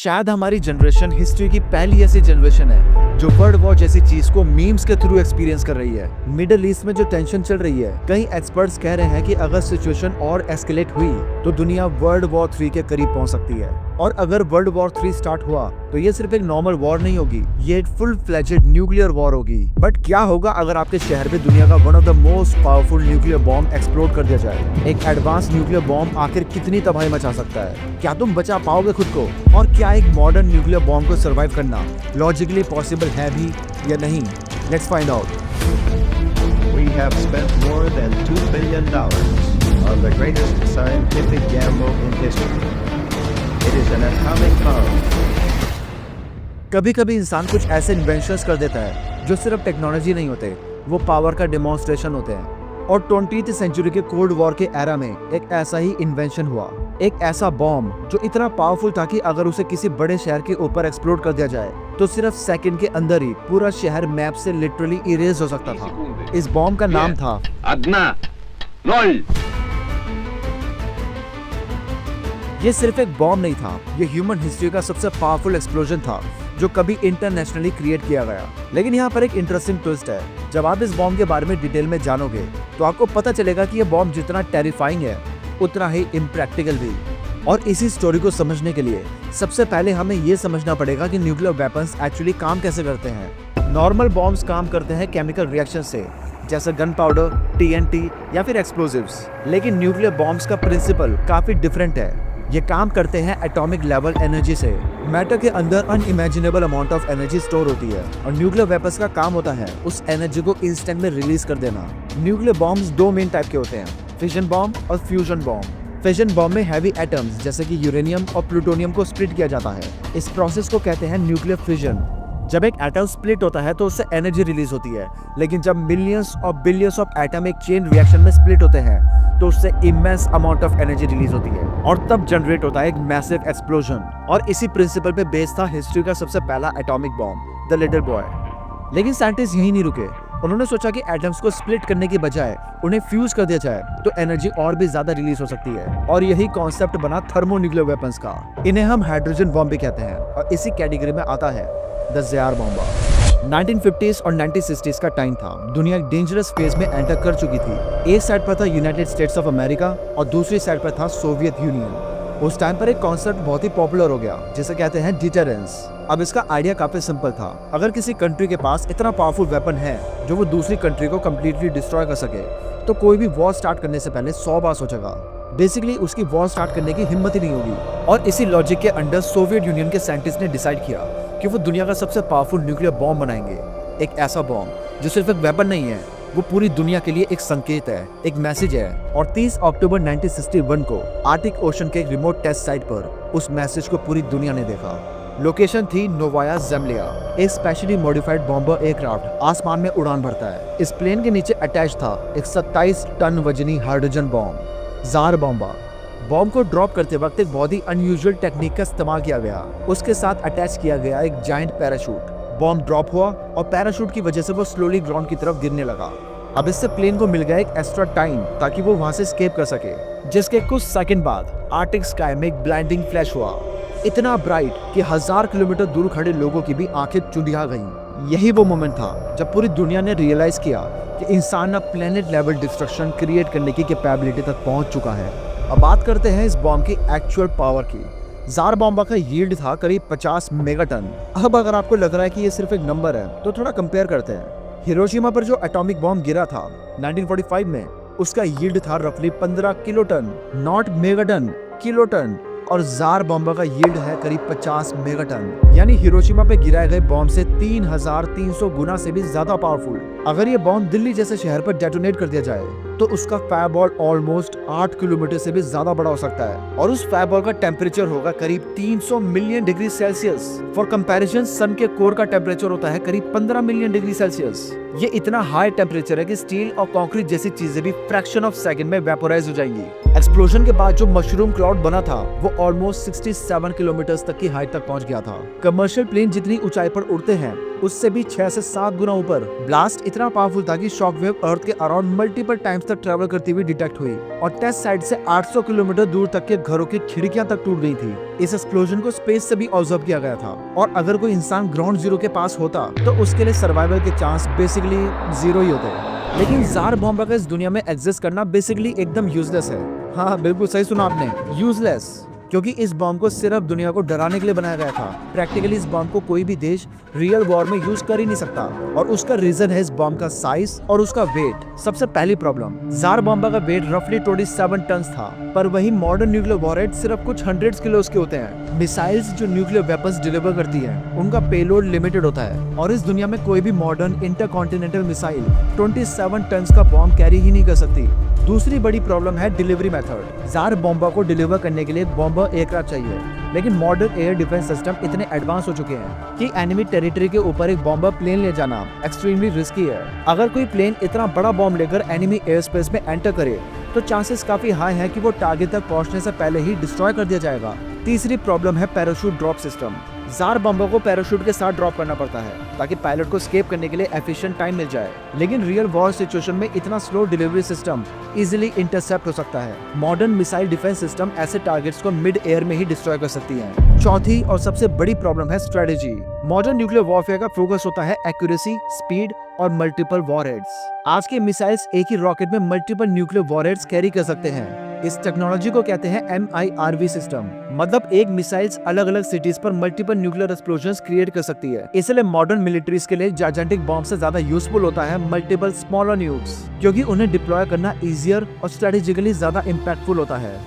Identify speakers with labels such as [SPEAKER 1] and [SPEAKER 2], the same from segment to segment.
[SPEAKER 1] शायद हमारी generation history की पहली ऐसी जनरेशन है जो वर्ल्ड वॉर जैसी चीज को मीम्स के थ्रू एक्सपीरियंस कर रही है। मिडिल ईस्ट में जो टेंशन चल रही है, कई एक्सपर्ट्स कह रहे हैं कि अगर सिचुएशन और एस्केलेट हुई तो दुनिया वर्ल्ड वॉर 3 के करीब पहुंच सकती है। और अगर वर्ल्ड वॉर 3 स्टार्ट हुआ तो ये सिर्फ एक नॉर्मल वॉर नहीं होगी, ये एक फुल फ्लेजेड न्यूक्लियर वॉर होगी। बट क्या होगा अगर आपके शहर में दुनिया का one of the most powerful nuclear bomb explode कर दिया जाए? एक एडवांस न्यूक्लियर बॉम्ब आखिर कितनी तबाही मचा सकता है? क्या तुम बचा पाओगे खुद को? और क्या एक मॉडर्न न्यूक्लियर बॉम्ब को सर्वाइव करना लॉजिकली पॉसिबल है भी या नहीं? Let's find out.
[SPEAKER 2] We have spent more than $2 billion on the greatest scientific gamble in history. It is an atomic bomb.
[SPEAKER 1] कभी कभी इंसान कुछ ऐसे इन्वेंशंस कर देता है जो सिर्फ टेक्नोलॉजी नहीं होते, वो पावर का डेमोन्स्ट्रेशन होते हैं। और 20th सेंचुरी के कोल्ड वॉर के एरा में एक ऐसा ही इन्वेंशन हुआ, एक ऐसा बॉम्ब जो इतना पावरफुल था कि अगर उसे किसी बड़े शहर के ऊपर एक्सप्लोड कर दिया जाए तो सिर्फ सेकंड के अंदर ही पूरा शहर मैप से लिटरली इरेज हो सकता था। इस बॉम्ब का नाम था
[SPEAKER 3] Adna. Nol.
[SPEAKER 1] ये सिर्फ एक बॉम्ब नहीं था, ये ह्यूमन हिस्ट्री का सबसे पावरफुल एक्सप्लोजन था जो कभी इंटरनेशनली क्रिएट किया गया। लेकिन यहाँ पर एक इंटरेस्टिंग ट्विस्ट है। जब आप इस बॉम्ब के बारे में डिटेल में जानोगे तो आपको पता चलेगा कि ये बॉम्ब जितना टेरिफाइंग है उतना ही इम्प्रैक्टिकल भी। और इसी स्टोरी को समझने के लिए सबसे पहले हमें ये समझना पड़ेगा कि न्यूक्लियर वेपन्स एक्चुअली काम कैसे करते हैं। नॉर्मल बॉम्ब्स काम करते हैं केमिकल रिएक्शन से, जैसे गन पाउडर, TNT या फिर एक्सप्लोजिव्स। लेकिन न्यूक्लियर बॉम्ब्स का प्रिंसिपल काफी डिफरेंट है। ये काम करते हैं एटॉमिक लेवल एनर्जी से। मैटर के अंदर unimaginable amount of energy store होती है और न्यूक्लियर वेपन्स का काम होता है उस एनर्जी को इंस्टेंट में रिलीज कर देना। न्यूक्लियर बॉम्ब्स दो मेन टाइप के होते हैं, फिजन बॉम्ब और फ्यूजन बॉम्ब। फिजन बॉम्ब में हैवी एटम्स जैसे कि यूरेनियम और प्लूटोनियम को स्प्लिट किया जाता है। इस प्रोसेस को कहते हैं न्यूक्लियर फिजन। जब एक एटम स्प्लिट होता है तो उससे एनर्जी रिलीज होती है, लेकिन जब मिलियंस और बिलियंस ऑफ एटम एक चेन रिएक्शन में स्प्लिट होते हैं तो उससे immense amount of energy release होती है और तब जनरेट होता है एक मैसिव एक्सप्लोजन। और इसी प्रिंसिपल पे बेस्ड था हिस्ट्री का सबसे पहला atomic bomb, the little boy. लेकिन साइंटिस्ट यही नहीं रुके, उन्होंने सोचा कि एटम्स को स्प्लिट करने की बजाय उन्हें फ्यूज कर दिया जाए तो एनर्जी और भी ज्यादा रिलीज हो सकती है। और यही कॉन्सेप्ट बना थर्मोन्यूक्लियर वेपन्स का। इन्हें हम हाइड्रोजन बॉम्ब भी कहते हैं और इसी कैटेगरी में आता है द ज़ियार बॉम्बा। 1950s और 1960s का टाइम था। दुनिया एक डेंजरस फेज में एंटर कर चुकी थी। एक साइड पर था यूनाइटेड स्टेट्स ऑफ अमेरिका और दूसरी साइड पर था सोवियत यूनियन। उस टाइम पर एक कॉन्सेप्ट बहुत ही पॉपुलर हो गया जिसे कहते हैं डिटरेंस। अब इसका आइडिया काफी सिंपल था। अगर किसी कंट्री के पास इतना पावरफुल वेपन है जो वो दूसरी कंट्री को कम्प्लीटली डिस्ट्रॉय कर सके तो कोई भी वॉर स्टार्ट करने से पहले 100 बार सोचेगा। बेसिकली उसकी वॉर स्टार्ट करने की हिम्मत ही नहीं होगी। और इसी लॉजिक के अंडर सोवियत यूनियन के साइंटिस्ट ने डिसाइड किया कि वो दुनिया का सबसे पावरफुल न्यूक्लियर बॉम्ब बनाएंगे। एक ऐसा बॉम्ब जो सिर्फ एक वेपन नहीं है, वो पूरी दुनिया के लिए एक संकेत है, एक मैसेज है। और 30 अक्टूबर 1961 को आर्टिक ओशन के एक रिमोट टेस्ट साइट पर उस मैसेज को पूरी दुनिया ने देखा। लोकेशन थी नोवाया ज़ेम्लिया। एक स्पेशली मॉडिफाइड बॉम्बर एयरक्राफ्ट आसमान में उड़ान भरता है। इस प्लेन के नीचे अटैच था एक 27 टन वजनी हाइड्रोजन बॉम्ब, ज़ार बॉम्बा। बॉम्ब को ड्रॉप करते वक्त एक बहुत ही अनयूजुअल टेक्निक का इस्तेमाल किया गया। उसके साथ अटैच किया गया एक जायंट पैराशूट। बॉम्ब ड्रॉप हुआ और पैराशूट की वजह से वो स्लोली ग्राउंड की तरफ गिरने लगा। अब इससे प्लेन को मिल गया एक एक्स्ट्रा टाइम ताकि वो वहां से एस्केप कर सके। जिसके कुछ सेकंड बाद आर्टिक स्काई में एक ब्लाइंडिंग फ्लैश हुआ, इतना ब्राइट कि 1000 किलोमीटर दूर खड़े लोगों की भी आंखें चुंधिया गईं। यही वो मोमेंट था जब पूरी दुनिया ने रियलाइज किया कि इंसान अब प्लेनेट लेवल डिस्ट्रक्शन क्रिएट करने की कैपेबिलिटी तक पहुंच चुका है। अब बात करते हैं इस बॉम्ब की एक्चुअल पावर की। ज़ार बॉम्बा का यील्ड था करीब 50 मेगाटन। अब अगर आपको लग रहा है कि ये सिर्फ एक नंबर है तो थोड़ा कंपेयर करते हैं। हिरोशिमा पर जो एटॉमिक बॉम्ब गिरा था 1945 में, उसका यील्ड था रफली 15 किलोटन, नॉट मेगाटन, किलोटन। और ज़ार बॉम्बा का यील्ड है करीब 50 मेगाटन, यानी हिरोशिमा पे गिराए गए बॉम्ब से 3300 गुना से भी ज्यादा पावरफुल। अगर ये बॉम्ब दिल्ली जैसे शहर पर डेटोनेट कर दिया जाए तो उसका फायरबॉल ऑलमोस्ट 8 किलोमीटर से भी ज्यादा बड़ा हो सकता है और उस फायरबॉल का टेम्परेचर होगा करीब 300 million degree Celsius. For comparison sun के कोर का टेम्परेचर होता है करीब 15 मिलियन डिग्री सेल्सियस। ये इतना हाई टेम्परेचर है कि स्टील और कंक्रीट जैसी चीजें भी फ्रैक्शन ऑफ सेकंड में वेपोराइज हो जाएंगी। एक्सप्लोजन के बाद जो मशरूम क्लाउड बना था वो ऑलमोस्ट 67 किलोमीटर तक की हाइट तक पहुंच गया था। कमर्शियल प्लेन जितनी ऊंचाई पर उड़ते हैं उससे भी 6 से 7 गुना ऊपर। ब्लास्ट इतना पावरफुल था कि शॉक वेव अर्थ के अराउंड मल्टीपल टाइम्स तक ट्रेवल करती हुई डिटेक्ट हुई और टेस्ट साइट से 800 किलोमीटर दूर तक के घरों की खिड़कियां तक टूट गई थी। इस एक्सप्लोजन को स्पेस से भी ऑब्जर्व किया गया था और अगर कोई इंसान ग्राउंड जीरो के पास होता तो उसके लिए सर्वाइवल के चांस बेसिकली जीरो ही होते। लेकिन जार बॉम्ब का इस दुनिया में एग्जिस्ट करना बेसिकली एकदम यूजलेस है। हाँ, बिल्कुल सही सुना आपने, यूजलेस, क्योंकि इस बॉम्ब को सिर्फ दुनिया को डराने के लिए बनाया गया था। प्रैक्टिकली इस बॉम्ब को कोई भी देश रियल वॉर में यूज कर ही नहीं सकता और उसका रीजन है इस बॉम्ब का साइज और उसका वेट। सबसे पहली प्रॉब्लम, जार बॉम्ब का वेट रफली 27 टन था, पर वही मॉडर्न न्यूक्लियर वॉरहेड सिर्फ कुछ हंड्रेड्स किलोस के होते हैं। मिसाइल्स जो न्यूक्लियर वेपन्स डिलीवर करती हैं, उनका पेलोड लिमिटेड होता है और इस दुनिया में कोई भी मॉडर्न इंटरकॉन्टिनेंटल मिसाइल 27 टन का बॉम्ब कैरी ही नहीं कर सकती। दूसरी बड़ी प्रॉब्लम है डिलीवरी मेथड। जार बॉम्बा को डिलीवर करने के लिए बॉम्बर एयरक्राफ्ट चाहिए, लेकिन मॉडर्न एयर डिफेंस सिस्टम इतने एडवांस हो चुके हैं कि एनिमी टेरिटरी के ऊपर एक बॉम्बर प्लेन ले जाना एक्सट्रीमली रिस्की है। अगर कोई प्लेन इतना बड़ा बॉम्ब लेकर एनिमी एयर स्पेस में एंटर करे तो चांसेस काफी हाई है कि वो टारगेट तक पहुंचने से पहले ही डिस्ट्रॉय कर दिया जाएगा। तीसरी प्रॉब्लम है parachute drop system. Jar bomber को पैराशूट के साथ ड्रॉप करना पड़ता है ताकि पायलट को एस्केप करने के लिए एफिशिएंट टाइम मिल जाए, लेकिन रियल वॉर सिचुएशन में इतना slow delivery system easily intercept हो सकता है। मॉडर्न मिसाइल डिफेंस सिस्टम ऐसे टारगेट्स को मिड एयर में ही डिस्ट्रॉय कर सकती है। चौथी और सबसे बड़ी प्रॉब्लम है स्ट्रेटेजी। मॉडर्न न्यूक्लियर वॉरफेयर का फोकस होता है एक्यूरेसी, स्पीड और मल्टीपल वॉरहेड्स। आज के मिसाइल्स एक ही रॉकेट में मल्टीपल न्यूक्लियर वॉरहेड्स कैरी कर सकते हैं। इस टेक्नोलॉजी को कहते हैं MIRV सिस्टम, मतलब एक मिसाइल्स अलग अलग सिटीज पर मल्टीपल न्यूक्लियर एक्सप्लोजन्स क्रिएट कर सकती है। इसलिए मॉडर्न मिलिट्रीज के लिए जायंटिक बॉम्ब से ज्यादा यूजफुल होता है मल्टीपल स्मॉलर न्यूक्स, क्योंकि उन्हें डिप्लॉय करना इजियर और स्ट्रेटेजिकली ज्यादा इम्पैक्टफुल होता है।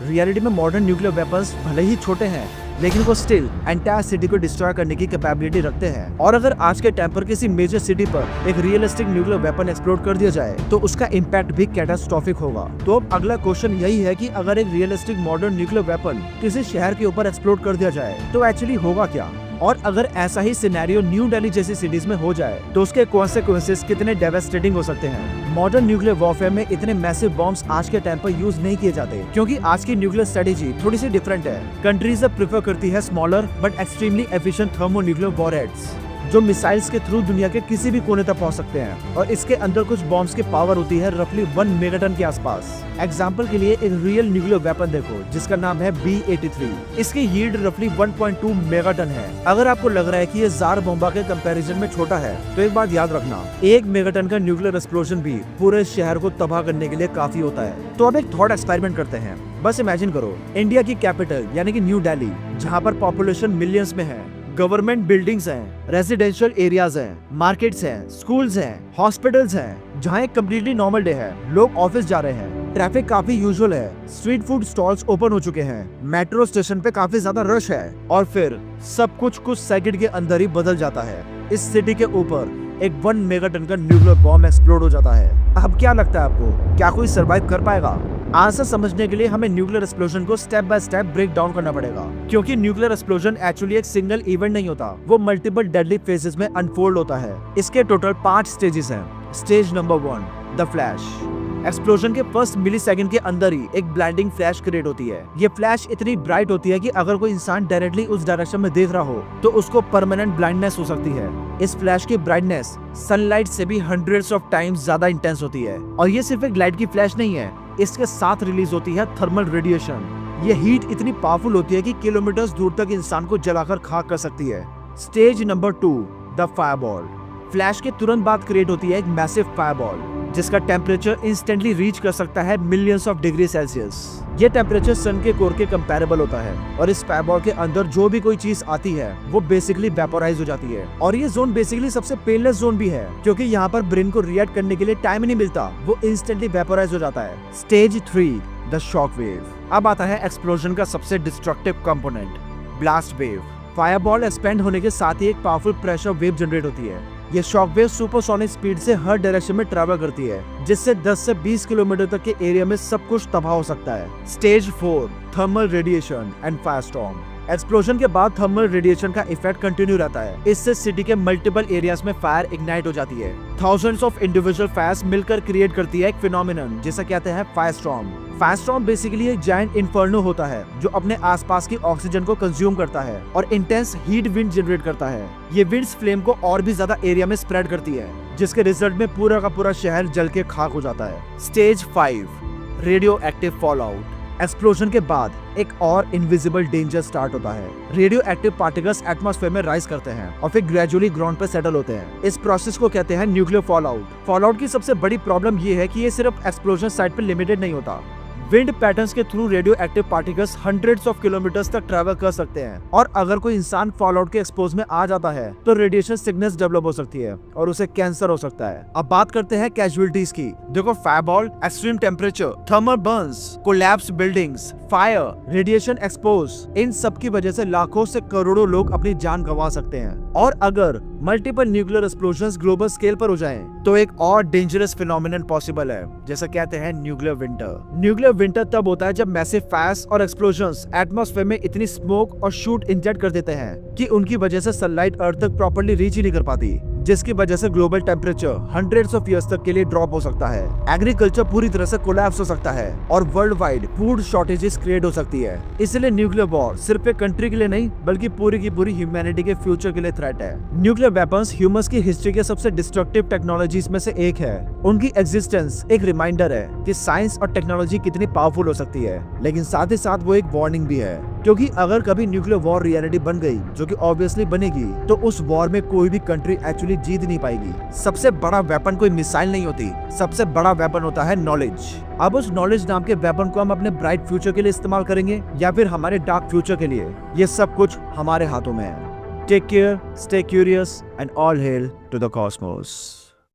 [SPEAKER 1] रियलिटी में मॉडर्न न्यूक्लियर वेपन्स भले ही छोटे हैं, लेकिन वो स्टिल एंटायर सिटी को डिस्ट्रॉय करने की कैपेबिलिटी रखते हैं। और अगर आज के टाइम पर किसी मेजर सिटी पर एक रियलिस्टिक न्यूक्लियर वेपन एक्सप्लोड कर दिया जाए तो उसका इम्पैक्ट भी कैटास्ट्रोफिक होगा। तो अब अगला क्वेश्चन यही है कि अगर एक रियलिस्टिक मॉडर्न न्यूक्लियर वेपन किसी शहर के ऊपर एक्सप्लोड कर दिया जाए तो एक्चुअली होगा क्या, और अगर ऐसा ही सिनेरियो न्यू दिल्ली जैसी सिटीज में हो जाए तो उसके कॉन्सिक्वेंसेस कितने डेवास्टेटिंग हो सकते हैं। मॉडर्न न्यूक्लियर वॉरफेयर में इतने मैसिव बॉम्ब्स आज के टाइम पर यूज नहीं किए जाते, क्योंकि आज की न्यूक्लियर स्ट्रेटेजी थोड़ी सी डिफरेंट है। कंट्रीज अब प्रेफर करती है smaller but extremely efficient thermo nuclear warheads जो मिसाइल्स के थ्रू दुनिया के किसी भी कोने तक पहुंच सकते हैं, और इसके अंदर कुछ बॉम्ब्स की पावर होती है रफली 1 मेगाटन के आसपास। एग्जाम्पल के लिए एक रियल न्यूक्लियर वेपन देखो जिसका नाम है B-83। इसकी यील्ड रफली 1.2 मेगाटन है। अगर आपको लग रहा है कि ये जार बॉम्बा के कंपैरिजन में छोटा है तो एक बात याद रखना, 1 मेगाटन का न्यूक्लियर एक्सप्लोजन भी पूरे शहर को तबाह करने के लिए काफी होता है। तो अब एक थॉट एक्सपेरिमेंट करते हैं। बस इमेजिन करो इंडिया की कैपिटल यानी कि न्यू दिल्ली, जहाँ पर पॉपुलेशन मिलियंस में है, गवर्नमेंट बिल्डिंग्स हैं, रेजिडेंशियल एरियाज हैं, मार्केट्स हैं, स्कूल्स हैं, हॉस्पिटल्स हैं, जहाँ एक कम्प्लीटली नॉर्मल डे है, लोग ऑफिस जा रहे हैं, ट्रैफिक काफी यूजुअल है, स्ट्रीट फूड स्टॉल्स ओपन हो चुके हैं, मेट्रो स्टेशन पे काफी ज्यादा रश है, और फिर सब कुछ सेकंड के अंदर ही बदल जाता है। इस सिटी के ऊपर एक 1 मेगाटन का न्यूक्लियर बॉम्ब एक्सप्लोड हो जाता है। अब क्या लगता है आपको, क्या कोई सरवाइव कर पाएगा? आंसर समझने के लिए हमें न्यूक्लियर एक्सप्लोजन को step by step break down करना पड़ेगा, क्योंकि न्यूक्लियर एक्सप्लोजन एक्चुअली एक सिंगल इवेंट नहीं होता, वो मल्टीपल डेडली फेजेस में अनफोल्ड होता है। इसके टोटल 5 स्टेजेस हैं। Stage number 1, the flash. Explosion के फर्स्ट मिलीसेकंड के अंदर ही एक ब्लाइंडिंग फ्लैश क्रिएट होती है। ये फ्लैश इतनी ब्राइट होती है कि अगर कोई इंसान डायरेक्टली उस डायरेक्शन में देख रहा हो तो उसको परमानेंट ब्लाइंडनेस हो सकती है। इस फ्लैश की ब्राइटनेस सनलाइट से भी हंड्रेड्स ऑफ टाइम्स ज्यादा इंटेंस होती है, और ये सिर्फ एक लाइट की फ्लैश नहीं है, इसके साथ रिलीज होती है थर्मल रेडिएशन। ये हीट इतनी पावरफुल होती है कि किलोमीटर्स दूर तक इंसान को जलाकर खाक कर सकती है। Stage number 2, the fireball. Flash के तुरंत बाद क्रिएट होती है एक मैसिव फायरबॉल जिसका टेम्परेचर इंस्टेंटली रीच कर सकता है मिलियंस ऑफ डिग्री सेल्सियस। ये टेम्परेचर सन के कोर के कंपैरेबल होता है, और इस फायरबॉल के अंदर जो भी कोई चीज आती है वो बेसिकली वेपोराइज हो जाती है। और ये जोन बेसिकली सबसे पेनलेस जोन भी है, क्योंकि यहाँ पर ब्रेन को रिएक्ट करने के लिए टाइम नहीं मिलता, वो इंस्टेंटली वेपोराइज हो जाता है। Stage 3, the shock wave. अब आता है एक्सप्लोजन का सबसे destructive component, blast wave. Fireball expand होने के साथ ही एक पावरफुल प्रेशर वेव जनरेट होती है। ये शॉक वेव सुपरसोनिक स्पीड से हर डायरेक्शन में ट्रैवल करती है, जिससे 10 से 20 किलोमीटर तक के एरिया में सब कुछ तबाह हो सकता है। Stage 4, thermal radiation and firestorm. Explosion के बाद थर्मल रेडिएशन का इफेक्ट कंटिन्यू रहता है। इससे सिटी के मल्टीपल एरियाज में फायर इग्नाइट हो जाती है। थाउजेंड्स ऑफ इंडिविजुअल फायर्स मिलकर क्रिएट करती है एक फिनोमिनन जिसे कहते हैं फायरस्टॉर्म। फायरस्टॉर्म बेसिकली एक जायंट इन्फर्नो होता है जो अपने आसपास की ऑक्सीजन को कंज्यूम करता है और इंटेंस हीट विंड जनरेट करता है। ये विंड्स फ्लेम को और भी ज्यादा एरिया में स्प्रेड करती है, जिसके रिजल्ट में पूरा का पूरा शहर जल के खाक हो जाता है। Stage 5 radio active fallout. Explosion के बाद एक और इनविजिबल डेंजर स्टार्ट होता है। रेडियो एक्टिव पार्टिकल्स एटमॉस्फेयर में राइज करते हैं और फिर ग्रेजुअली ग्राउंड पर सेटल होते हैं। इस प्रोसेस को कहते हैं न्यूक्लियर फॉलआउट। फॉलआउट की सबसे बड़ी प्रॉब्लम ये है कि ये सिर्फ एक्सप्लोजन साइट पर लिमिटेड नहीं होता। विंड पैटर्न्स के through radio active particles hundreds of kilometres तक ट्रैवल कर सकते हैं और अगर कोई इंसान फॉलआउट के एक्सपोज में आ जाता है तो रेडिएशन सिकनेस डेवलप हो सकती है और उसे कैंसर हो सकता है। अब बात करते हैं कैजुअलिटीज की। देखो, fireball, extreme temperature, thermal burns, collapse buildings, fire, radiation expose, इन सब की वजह से लाखों से करोड़ों लोग अपनी जान गंवा सकते हैं। और अगर मल्टीपल न्यूक्लियर एक्सप्लोजंस ग्लोबल स्केल पर हो जाएं, तो एक और डेंजरस फिनोमिनन पॉसिबल है, जैसा कहते हैं न्यूक्लियर विंटर। न्यूक्लियर विंटर तब होता है जब मैसिव फायर्स और एक्सप्लोजंस एटमॉस्फेयर में इतनी स्मोक और शूट इंजेक्ट कर देते हैं कि उनकी वजह से सनलाइट अर्थ तक प्रॉपर्ली रीच ही नहीं कर पाती, जिसकी वजह से global temperature hundreds of years तक के लिए ड्रॉप हो सकता है। एग्रीकल्चर पूरी तरह से कोलैप्स हो सकता है और world wide food shortages create हो सकती है। इसलिए न्यूक्लियर वॉर सिर्फ एक कंट्री के लिए नहीं बल्कि पूरी की पूरी ह्यूमैनिटी के फ्यूचर के लिए थ्रेट है। न्यूक्लियर वेपन्स ह्यूमंस की हिस्ट्री के सबसे डिस्ट्रक्टिव टेक्नोलॉजीज में से एक है। उनकी एग्जिस्टेंस एक रिमाइंडर है कि साइंस और टेक्नोलॉजी कितनी पावरफुल हो सकती है, लेकिन साथ ही साथ वो एक वार्निंग भी है, क्योंकि अगर कभी न्यूक्लियर वॉर रियलिटी बन गई, जो कि ऑब्वियसली बनेगी, तो उस वॉर में कोई भी कंट्री एक्चुअली जीत नहीं पाएगी। सबसे बड़ा वेपन कोई मिसाइल नहीं होती, सबसे बड़ा वेपन होता है नॉलेज। अब उस नॉलेज नाम के वेपन को हम अपने ब्राइट फ्यूचर के लिए इस्तेमाल करेंगे या फिर हमारे डार्क फ्यूचर के लिए, ये सब कुछ हमारे हाथों में है। Take care, stay curious and all hail to the Cosmos.